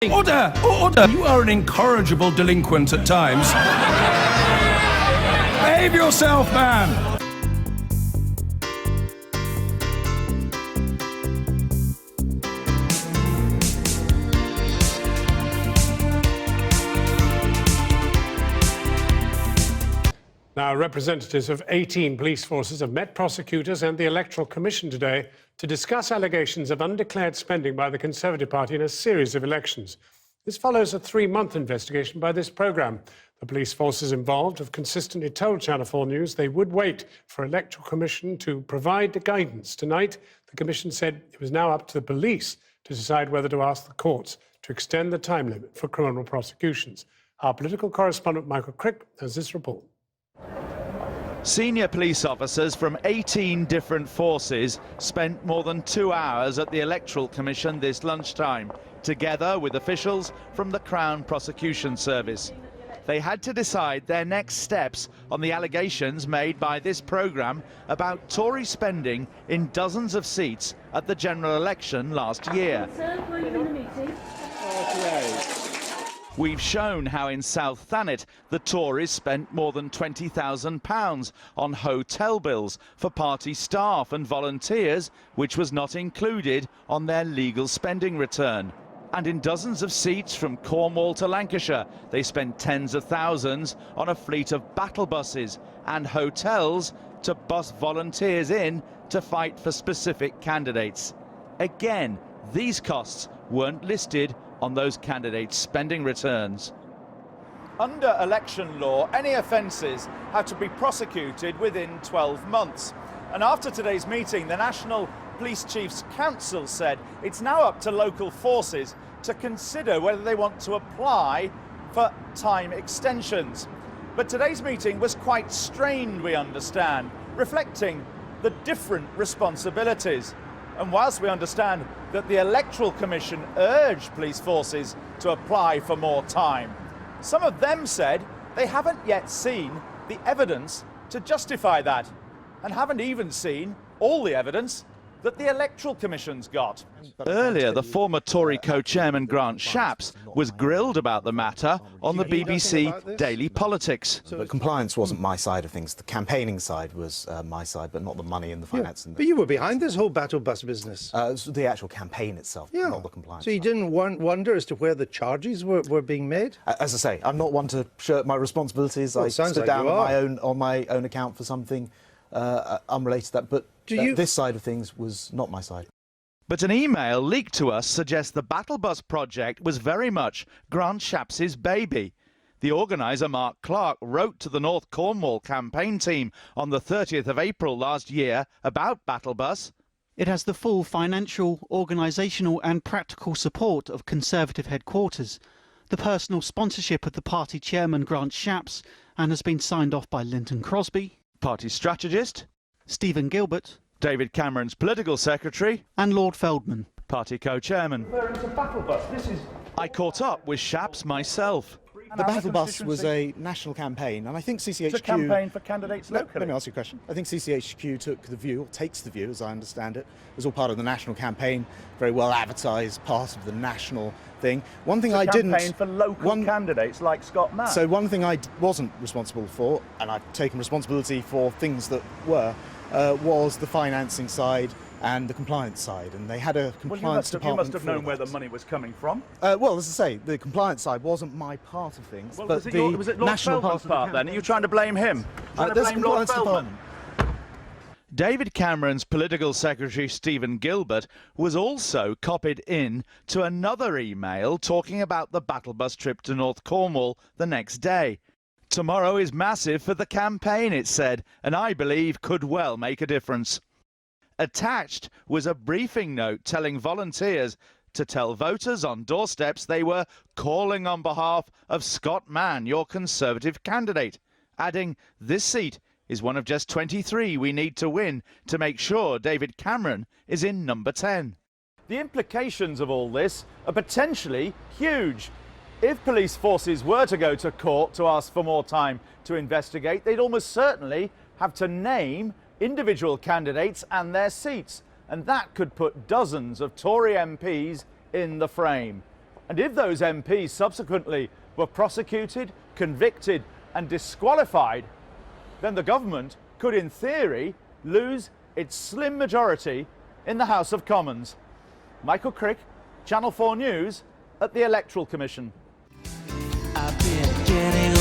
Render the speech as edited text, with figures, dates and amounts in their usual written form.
Order! Order! You are an incorrigible delinquent at times. Behave yourself, man! Now, representatives of 18 police forces have met prosecutors and the Electoral Commission today to discuss allegations of undeclared spending by the Conservative Party in a series of elections. This follows a 3-month investigation by this programme. The police forces involved have consistently told Channel 4 News they would wait for Electoral Commission to provide the guidance. Tonight, the Commission said it was now up to the police to decide whether to ask the courts to extend the time limit for criminal prosecutions. Our political correspondent Michael Crick has this report. Senior police officers from 18 different forces spent more than 2 hours at the Electoral Commission this lunchtime, together with officials from the Crown Prosecution Service. They had to decide their next steps on the allegations made by this programme about Tory spending in dozens of seats at the general election last year. We've shown how in South Thanet the Tories spent more than £20,000 on hotel bills for party staff and volunteers, which was not included on their legal spending return. And in dozens of seats from Cornwall to Lancashire, they spent tens of thousands on a fleet of battle buses and hotels to bus volunteers in to fight for specific candidates. Again, these costs weren't listed on those candidates' spending returns. Under election law, any offences have to be prosecuted within 12 months. And after today's meeting, the National Police Chiefs Council said it's now up to local forces to consider whether they want to apply for time extensions. But today's meeting was quite strained, we understand, reflecting the different responsibilities. And whilst we understand that the Electoral Commission urged police forces to apply for more time, some of them said they haven't yet seen the evidence to justify that, and haven't even seen all the evidence that the Electoral Commission's got. Earlier, the former Tory co-chairman Grant Shapps was grilled about the matter on the BBC Daily Politics. But compliance wasn't my side of things. The campaigning side was my side, but not the money and the finance. But you were behind this whole battle bus business. It was the actual campaign itself, not the compliance. So you didn't wonder as to where the charges were being made? As I say, I'm not one to shirk my responsibilities. Well, I stood like down on my own account for something unrelated to that, but this side of things was not my side. But an email leaked to us suggests the Battle Bus project was very much Grant Shapps' baby. The organiser, Mark Clark, wrote to the North Cornwall campaign team on the 30th of April last year about Battle Bus. It has the full financial, organisational and practical support of Conservative headquarters, the personal sponsorship of the party chairman Grant Shapps, and has been signed off by Linton Crosby, party strategist Stephen Gilbert, David Cameron's political secretary, and Lord Feldman, party co-chairman. I caught up with Shapps myself. The Battle Bus was a national campaign, and I think CCHQ... It's a campaign for candidates locally. Let me ask you a question. I think CCHQ took the view, or takes the view, as I understand it. It was all part of the national campaign, very well advertised, part of the national thing. One thing I didn't... It's a campaign for local candidates like Scott Matt. So one thing I wasn't responsible for, and I've taken responsibility for things that were, was the financing side and the compliance side, and they had a compliance department. You must have known where the money was coming from. Well, as I say, the compliance side wasn't my part of things, well, but was it Lord national Feldman's part then? Are you trying to blame him? There's a compliance department. David Cameron's political secretary Stephen Gilbert was also copied in to another email talking about the Battle Bus trip to North Cornwall the next day. Tomorrow is massive for the campaign, it said, and I believe could well make a difference. Attached was a briefing note telling volunteers to tell voters on doorsteps they were calling on behalf of Scott Mann, your Conservative candidate, adding, "This seat is one of just 23 we need to win to make sure David Cameron is in number 10. The implications of all this are potentially huge. If police forces were to go to court to ask for more time to investigate, they'd almost certainly have to name individual candidates and their seats, and that could put dozens of Tory MPs in the frame. And if those MPs subsequently were prosecuted, convicted and disqualified, then the government could, in theory, lose its slim majority in the House of Commons. Michael Crick, Channel 4 News at the Electoral Commission. I've been getting